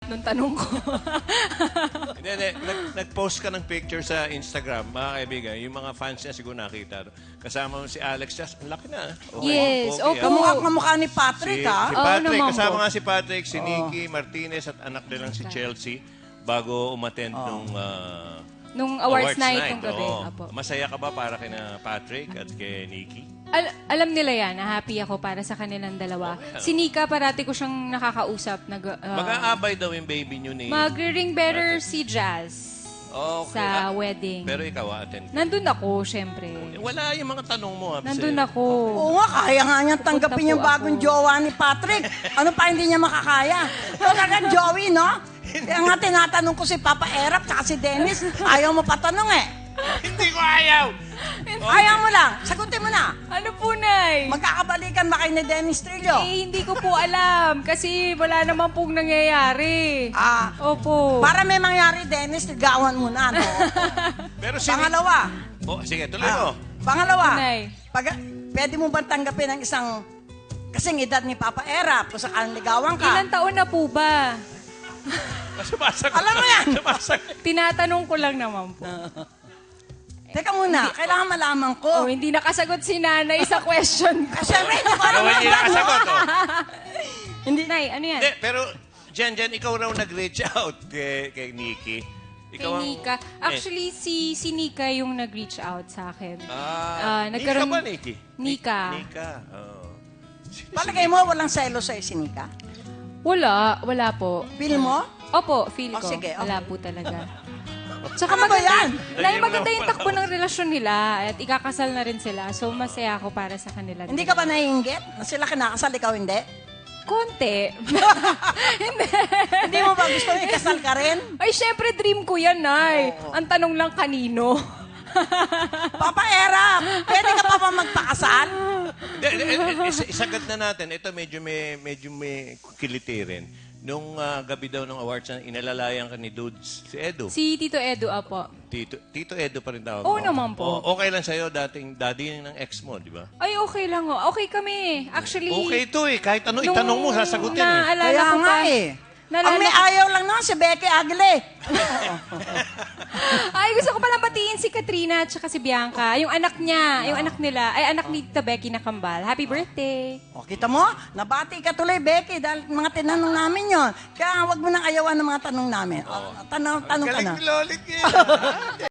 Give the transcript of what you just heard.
nung tanong ko. Hindi. Nag-post ka ng picture sa Instagram, mga kaibigan. Yung mga fans niya siguro nakita. Kasama mo si Alex Just. Ang laki na. Yes, okay, opo. Kamukha ni Patrick, Si ha? Patrick, naman kasama po. nga si Patrick, si Nikki Martinez at anak nilang si Chelsea bago umattend Nung awards night nung gabi. Oo. Apo. Masaya ka ba para kina Patrick at kay Nikki? Alam nila yan, na happy ako para sa kanilang dalawa. Si Nika, parati ko siyang nakakausap. Mag-aabay daw yung baby nyo ni... Mag-ring bearer si Jazz Okay. sa wedding. Pero ikaw, attend. Nandun ako, syempre. Wala yung mga tanong mo. Nandun ako. Oo nga, kaya nga niyang tanggapin Pupunta yung po bagong ako. jowa ni Patrick. Ano pa hindi niya makakaya? Talaga, Joey, no? Kaya nga tinatanong ko si Papa Erap at si Dennis. Ayaw mo patanong eh. Hindi ko ayaw! Ayaw mo lang. Sagutin mo na. Ano po, Nay? Magkakabalikan ba kayo ni Dennis Trillo? Hindi ko po alam. Kasi wala naman pong nangyayari. Opo. Para may mangyari, Dennis, ligawan mo na, no? Pero Pangalawa. Oh, sige, tuloy mo. Pangalawa. Nay. Pwede mo bang tanggapin ang isang kasing edad ni Papa Erap kung sakaling ligawan ka? Ilang taon na po ba? Sumasagot. Alam mo yan. Sumasagot. Tinatanong ko lang naman po. Teka muna, kailangan malaman ko. Hindi nakasagot si nanay sa question ko. Siyempre, hindi ko alam Hindi nakasagot, oh. Hindi. Nay, ano yan? Hindi, pero Jen, ikaw raw nag-reach out kay Nikki. Kay Nika. Actually, si Nika yung nag-reach out sa akin. Nika ba, Nikki? Nika. Nika, oo. Palagay mo, walang selo sa'yo si Nika? Wala po. Feel mo? Opo, feel ko. Sige, okay. Wala po talaga. Tsaka Ano ba yan? maganda yung takbo ng relasyon nila at ikakasal na rin sila. So, masaya ako para sa kanila. Hindi ka ba naiinggit? Na sila kinakasal, ikaw hindi? Konti. Hindi mo ba gusto ikasal ka rin? Ay, syempre, dream ko yan, Nay. Ang tanong lang kanino. Papa Era, pwede ka pa ba magpakasal? Isagad na natin. Ito medyo may kilitirin. Nung gabi daw ng awards, inalalayan ka ni Dudes, si Edu. Si Tito Edu, apo. Tito Edu pa rin tawag Oo mo. naman po. Okay lang sa'yo, dating daddy ng ex mo, di ba? Ay, okay lang ho. Okay kami. Actually, Okay to eh. Kahit ano itanong mo, sasagutin eh. naalala Kaya ko nga pa. eh. Naalala Ang may ko- ayaw lang naman si Becky Aguilera. Ay, gusto ko palang batiin si Katrina at saka si Bianca. Yung anak niya, yung anak nila, ay anak ni Tita Becky na kambal. Happy birthday! O, kita mo? Nabati ka tuloy, Becky, dahil mga tinanong namin yon. Kaya wag mo nang ayawan ng mga tanong namin. Tanong ka na. Galing lolit niya.